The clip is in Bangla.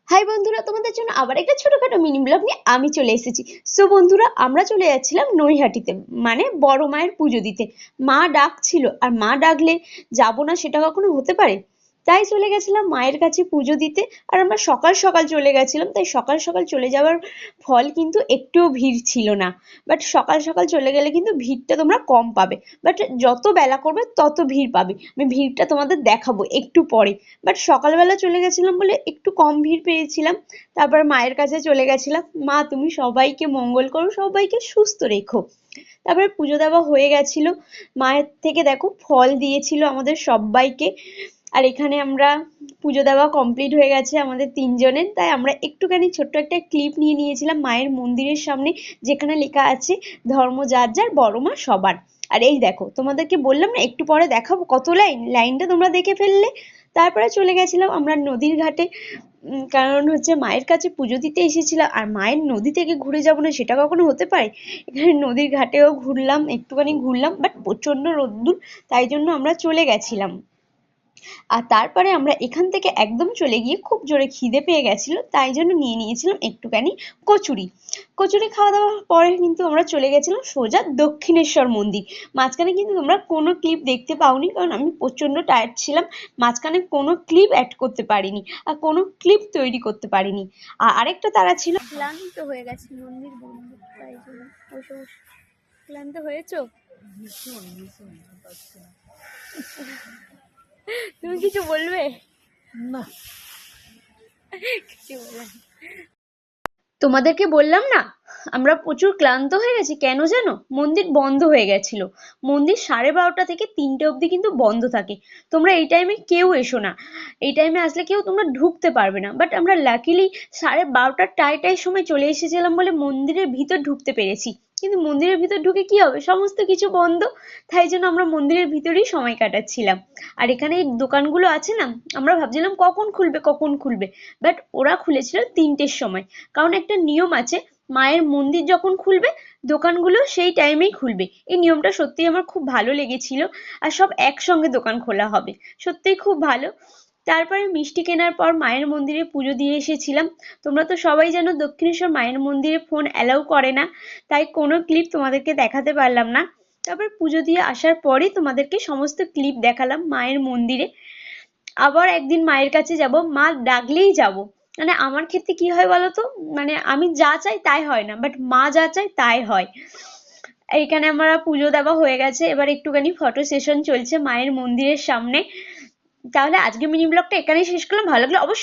হাই বন্ধুরা, তোমাদের জন্য আবার একটা ছোটখাটো মিনি ব্লগ নিয়ে আমি চলে এসেছি। সো বন্ধুরা, আমরা চলে যাচ্ছিলাম নৈহাটিতে, মানে বড় মায়ের পুজো দিতে। মা ডাকছিল, আর মা ডাকলে যাব না সেটা কখনো হতে পারে? তাই চলে গেছিলাম মায়ের কাছে পুজো দিতে। আর আমরা সকাল সকাল চলে গেছিলাম, তাই সকাল সকাল চলে যাওয়ার ফল কিন্তু একটুও ভিড় ছিল না। বাট সকাল সকাল চলে গেলে কিন্তু ভিড়টা তোমরা কম পাবে, বাট যত বেলা করবে তত ভিড় পাবে। আমি ভিড়টা তোমাদের দেখাবো একটু পরে। বাট সকালবেলা চলে গেছিলাম বলে একটু কম ভিড় পেয়েছিলাম। তারপর মায়ের কাছে চলে গেছিলাম, মা তুমি সবাইকে মঙ্গল করো, সবাইকে সুস্থ রেখো। তারপরে পুজো দেওয়া হয়ে গেছিল। মায়ের থেকে দেখো ফল দিয়েছিল আমাদের সবাইকে। আর এখানে আমরা পুজো দেওয়া কমপ্লিট হয়ে গেছে আমাদের তিনজনের, তাই আমরা একটুখানি ছোট্ট একটা ক্লিপ নিয়ে নিয়েছিলাম মায়ের মন্দিরের সামনে, যেখানে লেখা আছে ধর্ম যার যার, বড় মা সবার। আর এই দেখো, তোমাদেরকে বললাম না একটু পরে দেখাবো, কত লাইনটা তোমরা দেখে ফেললে। তারপরে চলে গেছিলাম আমরা নদীর ঘাটে। কারণ হচ্ছে মায়ের কাছে পুজো দিতে এসেছিলাম, আর মায়ের নদী থেকে ঘুরে যাবো না সেটা কখনো হতে পারে? এখানে নদীর ঘাটেও ঘুরলাম, একটুখানি ঘুরলাম, বাট প্রচন্ড রোদ্দুর, তাই জন্য আমরা চলে গেছিলাম। আর তারপরে আমরা এখান থেকে একদম চলে গিয়ে, খুব জোরে খিদে পেয়ে গেছিল, তাই জন্য নিয়ে নিয়েছিলাম একটুখানি কচুরি। কচুরি খাওয়া দাওয়ার পরে কিন্তু আমরা চলে গেছিলাম সোজা দক্ষিণেশ্বর মন্দির। মাঝখানে কিন্তু তোমরা কোনো ক্লিপ দেখতে পাওনি, কারণ আমি প্রচন্ড টায়ার্ড ছিলাম। মাঝখানে কোনো ক্লিপ অ্যাড করতে পারিনি, আর কোনো ক্লিপ তৈরি করতে পারিনি। আর আরেকটা তারা ছিল, ক্লান্ত হয়ে গেছে, মন্দির বন্ধ, তাই জন্য বসে বসে। ক্লান্ত হয়েছো? তুমি কিছু বলবে? না কিছু বলবে না। তোমাদেরকে বললাম না আমরা প্রচুর ক্লান্ত হয়ে গেছি, কেন জানো? মন্দির বন্ধ হয়ে গেছিল। মন্দির 12:30 থেকে 3টে অবধি কিন্তু বন্ধ থাকে। তোমরা এই টাইমে কেউ এসো না, এই টাইমে আসলে কেউ তোমরা ঢুকতে পারবে না। বাট আমরা লাকিলি 12:30টার টাই সময় চলে এসেছিলাম বলে মন্দিরের ভিতর ঢুকতে পেরেছি। কিন্তু মন্দিরের ভিতর ঢুকে কি হবে, সমস্ত কিছু বন্ধ। তাই জন্য আমরা মন্দিরের ভিতরেই সময় কাটাচ্ছিলাম। আর এখানে এই দোকানগুলো আছে না, আমরা ভাবছিলাম কখন খুলবে কখন খুলবে, বাট ওরা খুলেছিল 3টের সময়। কারণ একটা নিয়ম আছে, মায়ের মন্দির যখন খুলবে দোকানগুলো সেই টাইমেই খুলবে। এই নিয়মটা সত্যিই আমার খুব ভালো লেগেছিল। আর সব একসঙ্গে দোকান খোলা হবে, সত্যিই খুব ভালো। তারপরে মিষ্টি কেনার পর মায়ের মন্দিরে পুজো দিয়ে এসেছিলাম। তোমরা তো সবাই জানো দক্ষিণেশ্বর মায়ের মন্দিরে ফোন অ্যালাউ করে না, তাই কোনো ক্লিপ তোমাদেরকে দেখাতে পারলাম না। তারপর পুজো দিয়ে আসার পরই তোমাদেরকে সমস্ত ক্লিপ দেখালাম মায়ের মন্দিরে। আবার একদিন মায়ের কাছে যাব, মা ডাকলেই যাব। মানে আমার ক্ষেত্রে কি হয় বলতো, মানে আমি যা চাই তাই হয় না, বাট মা যা চায় তাই হয়। এইখানে আমরা পুজো দেওয়া হয়ে গেছে, এবার একটুখানি ফটো সেশন চলছে মায়ের মন্দিরের সামনে। তাহলে আজকে মিনি ব্লগটা এখানেই শেষ করলাম। ভালো লাগলে অবশ্যই